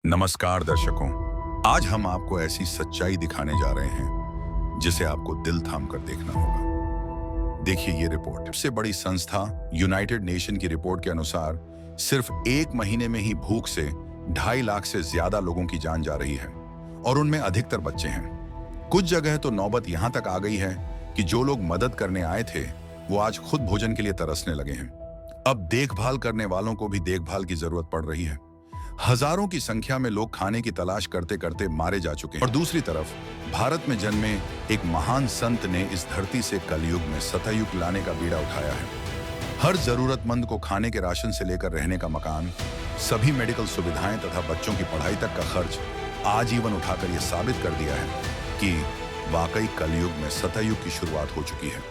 नमस्कार दर्शकों, आज हम आपको ऐसी सच्चाई दिखाने जा रहे हैं जिसे आपको दिल थाम कर देखना होगा। देखिए ये रिपोर्ट। सबसे बड़ी संस्था यूनाइटेड नेशन की रिपोर्ट के अनुसार सिर्फ 1 महीने में ही भूख से 2.5 लाख से ज्यादा लोगों की जान जा रही है और उनमें अधिकतर बच्चे हैं। कुछ जगह तो नौबत यहां तक आ गई है कि जो लोग मदद करने आए थे वो आज खुद भोजन के लिए तरसने लगे हैं। अब देखभाल करने वालों को भी देखभाल की जरूरत पड़ रही है। हजारों की संख्या में लोग खाने की तलाश करते करते मारे जा चुके हैं। और दूसरी तरफ भारत में जन्मे एक महान संत ने इस धरती से कलयुग में सतयुग लाने का बीड़ा उठाया है। हर जरूरतमंद को खाने के राशन से लेकर रहने का मकान, सभी मेडिकल सुविधाएं तथा बच्चों की पढ़ाई तक का खर्च आजीवन उठाकर यह साबित कर दिया है कि वाकई कलयुग में सतयुग की शुरुआत हो चुकी है।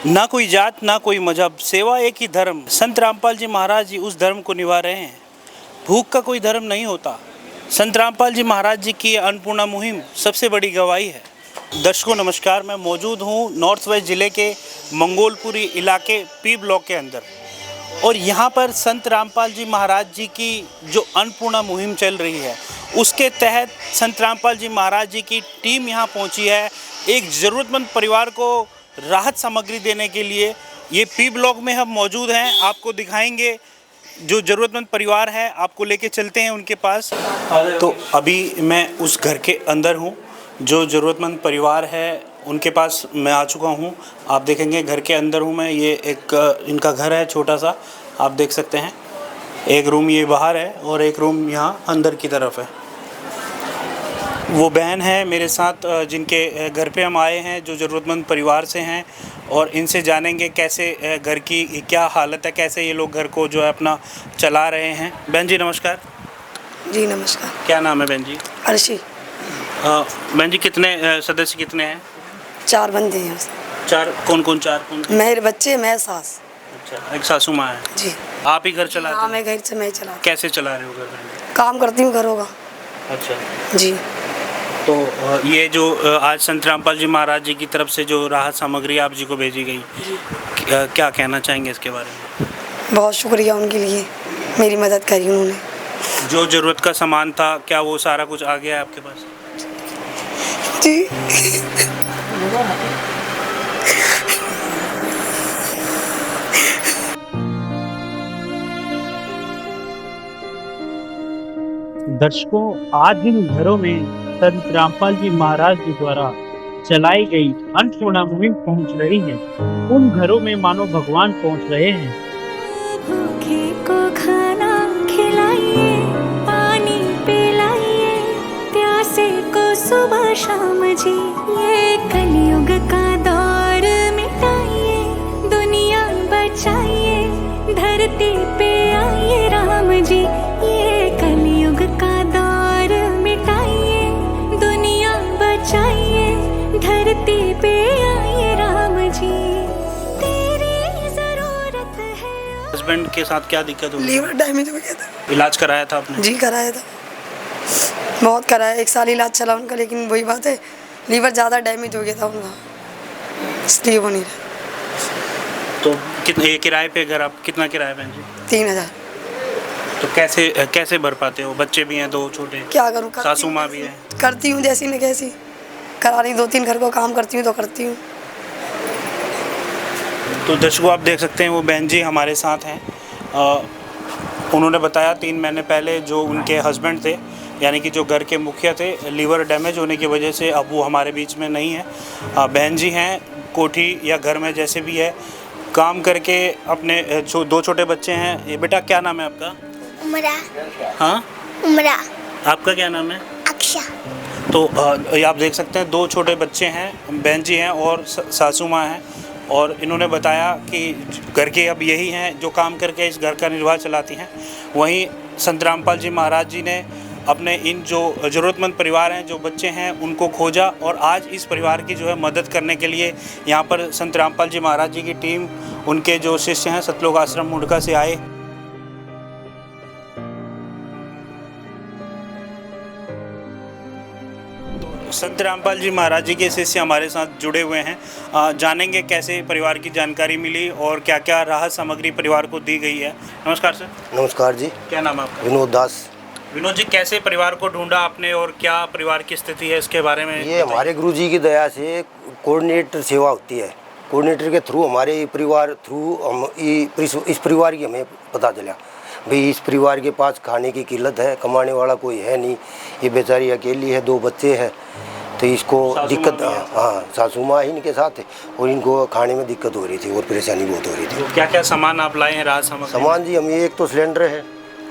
ना कोई जात ना कोई मजहब, सेवा एक ही धर्म। संत रामपाल जी महाराज जी उस धर्म को निभा रहे हैं। भूख का कोई धर्म नहीं होता। संत रामपाल जी महाराज जी की अन्नपूर्णा मुहिम सबसे बड़ी गवाही है। दर्शकों नमस्कार, मैं मौजूद हूँ नॉर्थ वेस्ट ज़िले के मंगोलपुरी इलाके पी ब्लॉक के अंदर और यहाँ पर संत रामपाल जी महाराज जी की जो अन्नपूर्णा मुहिम चल रही है उसके तहत संत रामपाल जी महाराज जी की टीम यहाँ पहुँची है एक ज़रूरतमंद परिवार को राहत सामग्री देने के लिए। ये पी ब्लॉक में हम मौजूद हैं, आपको दिखाएंगे जो ज़रूरतमंद परिवार है, आपको लेके चलते हैं उनके पास। तो अभी मैं उस घर के अंदर हूँ, जो ज़रूरतमंद परिवार है उनके पास मैं आ चुका हूँ। आप देखेंगे घर के अंदर हूँ मैं। ये एक इनका घर है छोटा सा, आप देख सकते हैं। एक रूम ये बाहर है और एक रूम यहाँ अंदर की तरफ है। वो बहन है मेरे साथ जिनके घर पे हम आए हैं, जो ज़रूरतमंद परिवार से हैं और इनसे जानेंगे कैसे घर की क्या हालत है, कैसे ये लोग घर को जो है अपना चला रहे हैं। बहन जी नमस्कार। जी नमस्कार। क्या नाम है बहन जी? अर्शी। बहन जी कितने सदस्य कितने हैं? 4 बंदे हैं। 4? कौन कौन 4? कौन? मेरे बच्चे, मैं सास। अच्छा, एक सासू माँ है जी। आप ही घर चलाते हैं? हाँ, मैं घर से मैं चला। कैसे चला रहे हो घर में? काम करती हूँ घरों का। अच्छा जी। तो ये जो आज संत रामपाल जी महाराज जी की तरफ से जो राहत सामग्री आप जी को भेजी गई, क्या कहना चाहेंगे इसके बारे में? बहुत शुक्रिया उनके लिए, मेरी मदद करी उन्होंने। जो ज़रूरत का सामान था क्या वो सारा कुछ आ गया है आपके पास? जी। दर्शकों, आज इन घरों में संत रामपाल जी महाराज जी द्वारा चलाई गई अन्नपूर्णा मुहिम पहुंच रही है। उन घरों में मानो भगवान पहुंच रहे हैं। भूखे को खाना खिलाइए, पानी पिलाइए, प्यासे को सुबह शाम जी। ये कलयुग का दौर मिटाइए, दुनिया बचाइए, धरती पे आइए राम जी। ये कलयुग का दौर मिटाइए, दुनिया बचाइए, धरती पे आइए राम जी। तेरी जरूरत है। हस्बैंड के साथ क्या दिक्कत हुई? लीवर डैमेज हो गया था। इलाज कराया था आपने? जी कराया था, बहुत कराया। 1 साल इलाज चला उनका, लेकिन वही बात है लीवर ज़्यादा डैमेज हो गया था उनका, इसलिए वो नहीं रहा। तो कितने किराए पे घर? आप कितना किराया बहन जी? 3000। तो कैसे भर पाते हो? बच्चे भी हैं 2 छोटे, क्या करूँ, सासू माँ भी है। करती हूँ जैसी न कैसी, करा रही 2-3 घर को काम करती हूँ तो करती हूँ। तो दर्शकों आप देख सकते हैं वो बहन जी हमारे साथ हैं। उन्होंने बताया 3 महीने पहले जो उनके हस्बैंड थे, यानी कि जो घर के मुखिया थे, लीवर डैमेज होने की वजह से अब वो हमारे बीच में नहीं है। बहन जी हैं कोठी या घर में जैसे भी है काम करके अपने 2 छोटे बच्चे हैं। ये बेटा क्या नाम है आपका? उमरा। हाँ उमरा। आपका क्या नाम है? अक्षा। तो ये आप देख सकते हैं 2 छोटे बच्चे हैं, बहन जी हैं और सासू माँ हैं। और इन्होंने बताया कि घर के अब यही हैं जो काम करके इस घर का निर्वाह चलाती हैं। वहीं संत रामपाल जी महाराज जी ने अपने इन जो ज़रूरतमंद परिवार हैं, जो बच्चे हैं, उनको खोजा और आज इस परिवार की जो है मदद करने के लिए यहाँ पर संत रामपाल जी महाराज जी की टीम, उनके जो शिष्य हैं सतलोक आश्रम मुंडका से आए। संत रामपाल जी महाराज जी के शिष्य हमारे साथ जुड़े हुए हैं। जानेंगे कैसे परिवार की जानकारी मिली और क्या क्या राहत सामग्री परिवार को दी गई है। नमस्कार सर। नमस्कार जी। क्या नाम है आपका? विनोद दास। विनोद जी, कैसे परिवार को ढूंढा आपने और क्या परिवार की स्थिति है इसके बारे में? ये हमारे गुरुजी की दया से कोऑर्डिनेटर सेवा होती है, कोऑर्डिनेटर के थ्रू हमारे परिवार थ्रू हम इस परिवार की हमें पता चला भाई इस परिवार के पास खाने की किल्लत है, कमाने वाला कोई है नहीं, ये बेचारी अकेली है, 2 बच्चे हैं, तो इसको दिक्कत, हाँ सासू माँ इनके साथ है और इनको खाने में दिक्कत हो रही थी और परेशानी बहुत हो रही थी। तो क्या क्या सामान आप लाए हैं राहत सामग्री? सामान जी, हम एक तो सिलेंडर है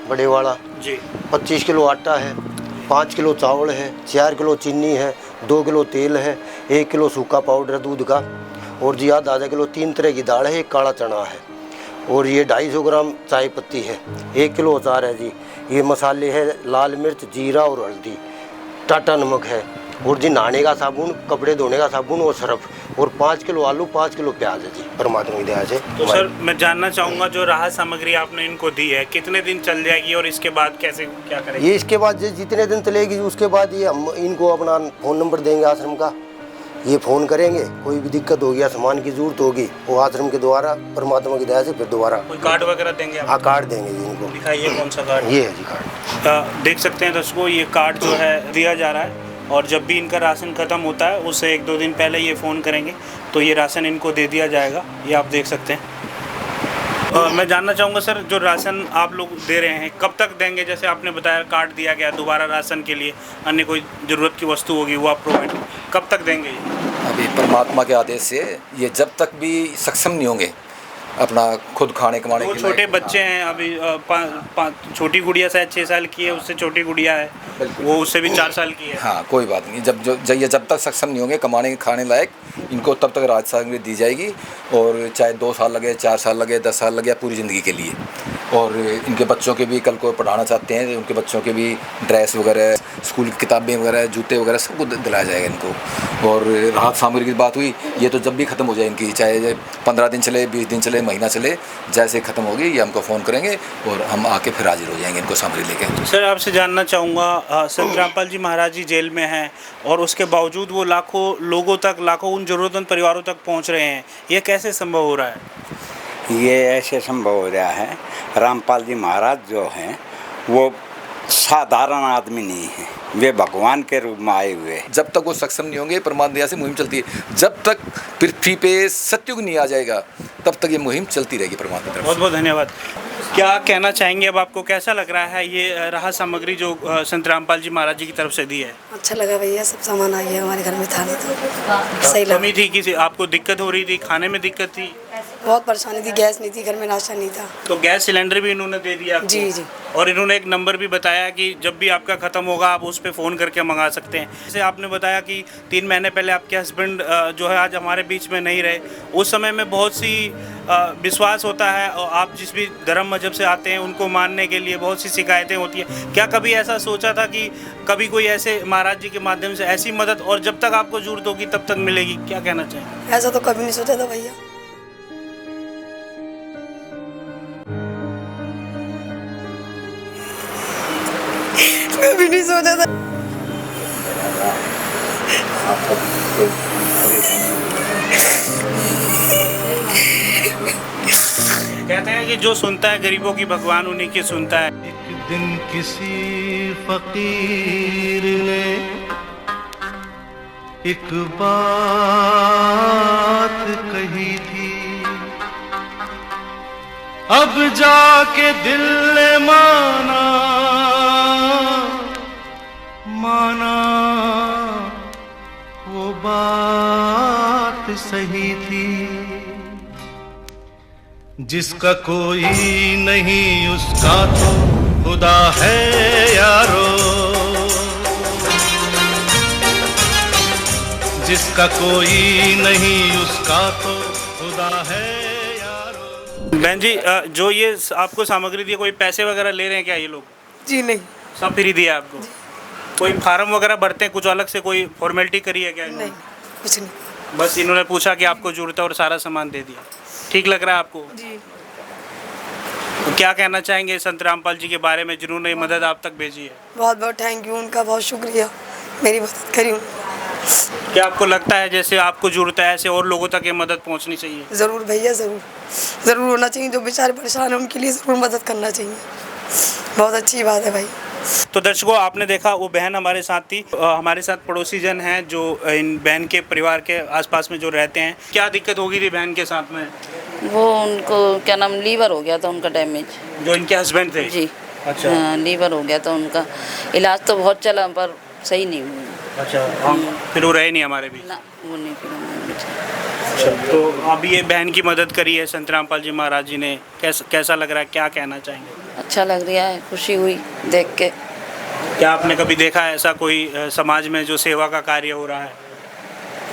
बड़े वाला जी, 25 किलो आटा है, 5 किलो चावल है, 4 किलो चीनी है, 2 किलो तेल है, 1 किलो सूखा पाउडर दूध का, और जी आधा किलो 3 तरह की दाल है, एक काला चना है, और ये 250 ग्राम चाय पत्ती है, 1 किलो अचार है जी, ये मसाले है लाल मिर्च, जीरा और हल्दी, टाटा नमक है, और जी नहाने का साबुन, कपड़े धोने का साबुन और सर्फ, और 5 किलो आलू, 5 किलो प्याज है जी, परमात्मा की दया से। तो सर मैं जानना चाहूँगा जो राहत सामग्री आपने इनको दी है कितने दिन चल जाएगी और इसके बाद कैसे क्या करेंगे? ये इसके बाद जितने दिन चलेगी उसके बाद ये हम इनको अपना फ़ोन नंबर देंगे आश्रम का, ये फ़ोन करेंगे, कोई भी दिक्कत होगी या सामान की ज़रूरत होगी वो आश्रम के द्वारा परमात्मा की दया से फिर दोबारा कोई कार्ड वगैरह देंगे आप? हाँ कार्ड देंगे जी इनको। दिखाइए कौन सा कार्ड? ये है जी कार्ड। देख सकते हैं दर्शकों, ये कार्ड जो है दिया जा रहा है और जब भी इनका राशन ख़त्म होता है उससे 1-2 दिन पहले ये फ़ोन करेंगे तो ये राशन इनको दे दिया जाएगा। ये आप देख सकते हैं। मैं जानना चाहूँगा सर, जो राशन आप लोग दे रहे हैं कब तक देंगे? जैसे आपने बताया कार्ड दिया गया, दोबारा राशन के लिए अन्य कोई ज़रूरत की वस्तु होगी वो आप प्रोवाइड कब तक देंगे? अभी परमात्मा के आदेश से ये जब तक भी सक्षम नहीं होंगे अपना खुद खाने कमाने वो के छोटे बच्चे हैं अभी, छोटी गुड़िया शायद 6 साल की है, उससे छोटी गुड़िया है वो उससे भी 4 साल की है। हाँ कोई बात नहीं, जब तक सक्षम नहीं होंगे कमाने खाने लायक, इनको तब तक राहत सामग्री दी जाएगी, और चाहे 2 साल लगे, 4 साल लगे, 10 साल लगे, पूरी ज़िंदगी के लिए। और इनके बच्चों के भी कल को पढ़ाना चाहते हैं उनके बच्चों के भी ड्रेस वगैरह, स्कूल की किताबें वगैरह, जूते वगैरह सब कुछ दिलाया जाएगा इनको। और राहत सामग्री की बात हुई, ये तो जब भी ख़त्म हो जाए इनकी, चाहे 15 दिन चले, 20 दिन चले, महीना चले, जैसे ख़त्म होगी ये हमको फ़ोन करेंगे और हम आके फिर हाजिर हो जाएंगे इनको सामग्री लेके। सर आपसे जानना चाहूँगा, संत रामपाल जी महाराज जी जेल में हैं और उसके बावजूद वो लाखों लोगों तक, लाखों उन ज़रूरतमंद परिवारों तक पहुँच रहे हैं, ये कैसे संभव हो रहा है? ये ऐसे संभव हो रहा है, रामपाल जी महाराज जो हैं वो साधारण आदमी नहीं है, वे भगवान के रूप में आए हुए हैं। जब तक वो सक्षम नहीं होंगे, परमात्मा दया से मुहिम चलती है, जब तक पृथ्वी पे सत्युग नहीं आ जाएगा तब तक ये मुहिम चलती रहेगी परमात्मा की तरफ से। बहुत बहुत धन्यवाद। क्या कहना चाहेंगे, अब आपको कैसा लग रहा है ये राहत सामग्री जो संत रामपाल जी महाराज जी की तरफ से दी है? अच्छा लगा भैया, सब सामान आ गया हमारे घर में था नहीं तो सही लगा। कमी थी किसी आपको दिक्कत हो रही थी, खाने में दिक्कत थी? बहुत परेशानी थी, गैस नहीं थी घर में, नाश्ता नहीं था। तो गैस सिलेंडर भी इन्होंने दे दिया आपको? जी जी। और इन्होंने एक नंबर भी बताया कि जब भी आपका ख़त्म होगा आप उस पर फ़ोन करके मंगा सकते हैं। जैसे आपने बताया कि 3 महीने पहले आपके हस्बैंड जो है आज हमारे बीच में नहीं रहे, उस समय में बहुत सी विश्वास होता है और आप जिस भी धर्म मजहब से आते हैं उनको मानने के लिए बहुत सी शिकायतें होती हैं। क्या कभी ऐसा सोचा था कि कभी कोई ऐसे महाराज जी के माध्यम से ऐसी मदद, और जब तक आपको ज़रूरत होगी तब तक मिलेगी, क्या कहना चाहेंगे? ऐसा तो कभी नहीं सोचा था भैया। कभी नहीं सोचा था। कहते हैं कि जो सुनता है गरीबों की भगवान उन्हीं की सुनता है। एक दिन किसी फकीर ने एक बात कही थी, अब जाके दिल ने माना वो बात सही थी। जिसका कोई नहीं उसका तो खुदा है यारो, जिसका कोई नहीं उसका तो खुदा है यारो। बहन जी, जो ये आपको सामग्री दी है, कोई पैसे वगैरह ले रहे हैं क्या ये लोग? जी नहीं। सब फ्री दिया आपको? कोई फार्म वगैरह भरते हैं कुछ अलग से, कोई फॉर्मेलिटी करी है क्या इन्होंने? नहीं, कुछ नहीं। बस इन्होंने पूछा कि आपको जरूरत है और सारा सामान दे दिया। ठीक लग रहा है आपको? जी। तो क्या कहना चाहेंगे संत रामपाल जी के बारे में जिन्होंने ये मदद आप तक भेजी है? बहुत बहुत थैंक यू, उनका बहुत शुक्रिया, मेरी मदद करी उन्होंने। क्या आपको लगता है जैसे आपको जरूरत है ऐसे और लोगों तक ये मदद पहुंचनी चाहिए? ज़रूर भैया, ज़रूर ज़रूर होना चाहिए। जो बेचारे परेशान हैं उनके लिए ज़रूर मदद करना चाहिए। बहुत अच्छी बात है भाई। तो दर्शकों, आपने देखा वो बहन हमारे साथ थी। हमारे साथ पड़ोसी जन हैं जो इन बहन के परिवार के आसपास में जो रहते हैं। क्या दिक्कत हो गई थी बहन के साथ में? वो उनको क्या नाम, लीवर हो गया था उनका डैमेज। जो इनके हस्बैंड थे? जी। अच्छा। हाँ, लीवर हो गया था उनका। इलाज तो बहुत चला पर सही नहीं हुआ। अच्छा, फिर वो रहे नहीं हमारे भी? ना, वो नहीं फिर हमारे बीच। अच्छा, तो अब ये बहन की मदद करी है संत रामपाल जी महाराज जी ने, कैसा लग रहा है, क्या कहना चाहेंगे? अच्छा लग रहा है, खुशी हुई देख के। क्या आपने कभी देखा है ऐसा कोई समाज में जो सेवा का कार्य हो रहा है?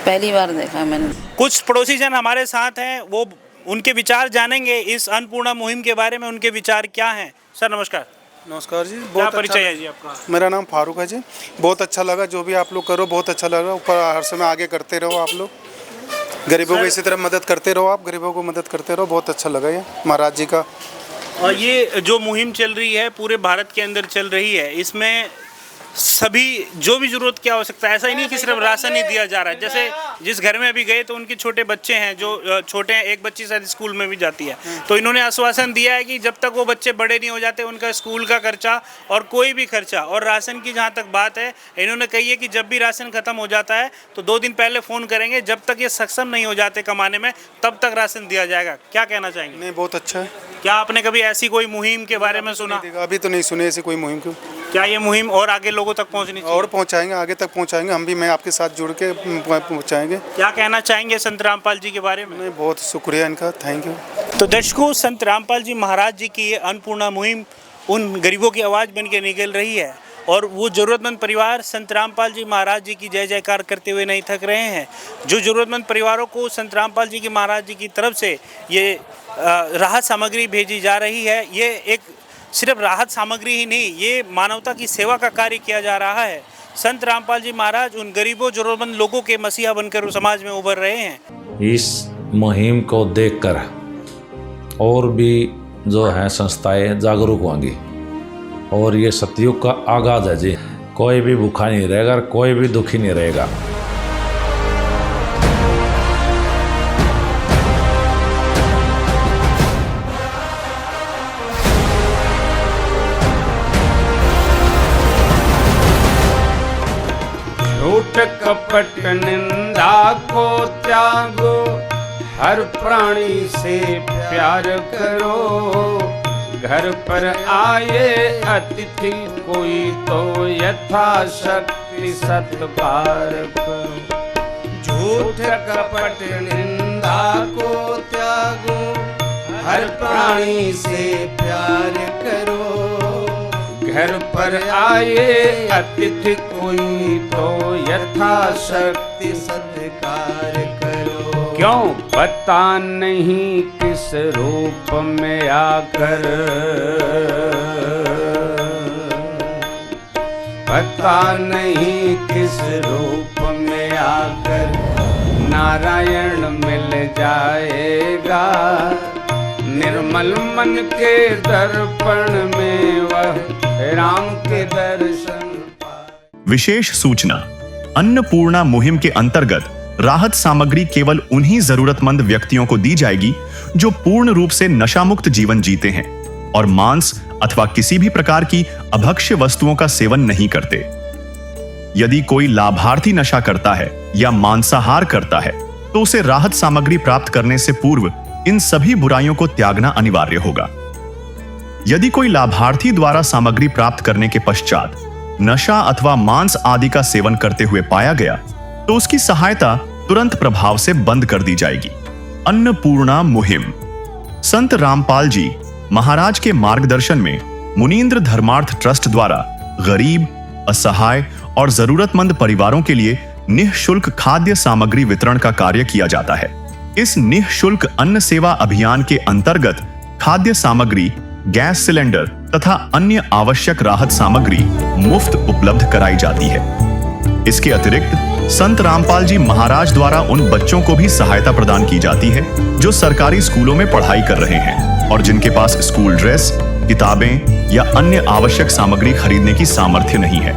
पहली बार देखा मैंने। कुछ पड़ोसी जन हमारे साथ हैं, वो उनके विचार जानेंगे इस अन्नपूर्णा मुहिम के बारे में। उनके विचार क्या हैं? सर नमस्कार। नमस्कार जी। क्या बहुत परिचय अच्छा है जी आपका? मेरा नाम फारूक है जी। बहुत अच्छा लगा जो भी आप लोग करो, बहुत अच्छा लगा। ऊपर हर समय आगे करते रहो आप लोग, गरीबों को इसी तरह मदद करते रहो, आप गरीबों को मदद करते रहो। बहुत अच्छा लगा ये महाराज जी का। और ये जो मुहिम चल रही है पूरे भारत के अंदर चल रही है, इसमें सभी जो भी जरूरत क्या हो सकता है, ऐसा ही नहीं कि सिर्फ राशन ही दिया जा रहा है। जैसे जिस घर में अभी गए तो उनके छोटे बच्चे हैं जो छोटे हैं, एक बच्ची शायद स्कूल में भी जाती है, तो इन्होंने आश्वासन दिया है कि जब तक वो बच्चे बड़े नहीं हो जाते उनका स्कूल का खर्चा और कोई भी खर्चा, और राशन की जहाँ तक बात है इन्होंने कही है कि जब भी राशन खत्म हो जाता है तो 2 दिन पहले फ़ोन करेंगे, जब तक ये सक्षम नहीं हो जाते कमाने में तब तक राशन दिया जाएगा। क्या कहना चाहेंगे? नहीं, बहुत अच्छा है। क्या आपने कभी ऐसी कोई मुहिम के बारे में सुना? अभी तो नहीं सुने ऐसी कोई मुहिम क्यों। क्या ये मुहिम और आगे लोगों तक पहुंचनी चाहिए? और पहुंचाएंगे, आगे तक पहुंचाएंगे। हम भी, मैं आपके साथ जुड़ के पहुंचाएंगे। क्या कहना चाहेंगे संत रामपाल जी के बारे में? नहीं, बहुत शुक्रिया इनका, थैंक यू। तो दर्शकों, संत रामपाल जी महाराज जी की ये अन्नपूर्णा मुहिम उन गरीबों की आवाज़ बन के निकल रही है, और वो ज़रूरतमंद परिवार संत रामपाल जी महाराज जी की जय जयकार करते हुए नहीं थक रहे हैं। जो ज़रूरतमंद परिवारों को संत रामपाल जी की महाराज जी की तरफ से ये राहत सामग्री भेजी जा रही है, ये एक सिर्फ राहत सामग्री ही नहीं, ये मानवता की सेवा का कार्य किया जा रहा है। संत रामपाल जी महाराज उन गरीबों ज़रूरतमंद लोगों के मसीहा बनकर समाज में उभर रहे हैं। इस मुहिम को देखकर और भी जो है संस्थाएं जागरूक होंगी, और ये सतयुग का आगाज है जी। कोई भी भूखा नहीं रहेगा, कोई भी दुखी नहीं रहेगा। झूठ कपट निंदा को त्यागो, हर प्राणी से प्यार करो। घर पर आए अतिथि कोई तो यथाशक्ति सत्कार करो। झूठ कपट निंदा को त्यागो, हर प्राणी से प्यार करो। घर पर आए अतिथि कोई तो यथाशक्ति सत्कार करो। क्यों पता नहीं किस रूप में आकर, पता नहीं किस रूप में आकर नारायण मिल जाएगा। निर्मल मन के दर्पण में वह राम के दर्शन। विशेष सूचना, अन्नपूर्णा मुहिम के अंतर्गत राहत सामग्री केवल उन्हीं जरूरतमंद व्यक्तियों को दी जाएगी जो पूर्ण रूप से नशामुक्त जीवन जीते हैं और मांस अथवा किसी भी प्रकार की अभक्ष्य वस्तुओं का सेवन नहीं करते। यदि कोई लाभार्थी नशा करता है या मांसाहार करता है तो उसे राहत सामग्री प्राप्त करने से पूर्व इन सभी बुराइयों को त्यागना अनिवार्य होगा। यदि कोई लाभार्थी द्वारा सामग्री प्राप्त करने के पश्चात नशा अथवा मांस आदि का सेवन करते हुए पाया गया तो उसकी सहायता तुरंत प्रभाव से बंद कर दी जाएगी। अन्नपूर्णा मुहिम संत रामपाल जी महाराज के मार्गदर्शन में मुनींद्र धर्मार्थ ट्रस्ट द्वारा गरीब, असहाय और जरूरतमंद परिवारों के लिए निःशुल्क खाद्य सामग्री वितरण का कार्य किया जाता है। इस निःशुल्क अन्न सेवा अभियान के अंतर्गत खाद्य सामग्री, गैस सिलेंडर, तथा अन्य आवश्यक राहत सामग्री मुफ्त उपलब्ध कराई जाती है। इसके अतिरिक्त संत रामपाल जी महाराज द्वारा उन बच्चों को भी सहायता प्रदान की जाती है जो सरकारी स्कूलों में पढ़ाई कर रहे हैं और जिनके पास स्कूल ड्रेस, किताबें या अन्य आवश्यक सामग्री खरीदने की सामर्थ्य नहीं है।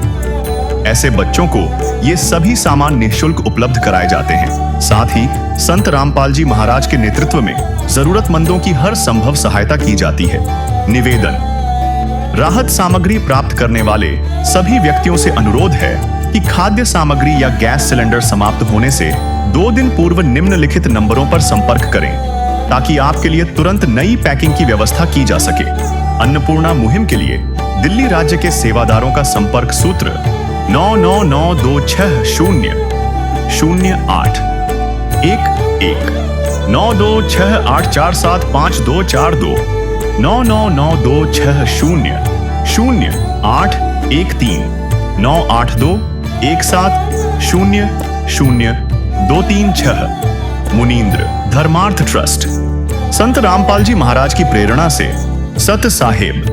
ऐसे बच्चों को ये सभी सामान निःशुल्क उपलब्ध कराए जाते हैं। साथ ही संत रामपाल जी महाराज के नेतृत्व में जरूरतमंदों की हर संभव सहायता की जाती है। निवेदन: राहत सामग्री प्राप्त करने वाले सभी व्यक्तियों से अनुरोध है कि खाद्य सामग्री या गैस सिलेंडर समाप्त होने से 2 दिन पूर्व निम्नलिखित नंबरों पर संपर्क करें ताकि आपके लिए तुरंत नई पैकिंग की व्यवस्था की जा सके। अन्नपूर्णा मुहिम के लिए दिल्ली राज्य के सेवादारों का संपर्क सूत्र 99926008 9268475242 9992600813 98217000236। मुनींद्र धर्मार्थ ट्रस्ट। संत रामपाल जी महाराज की प्रेरणा से सत साहेब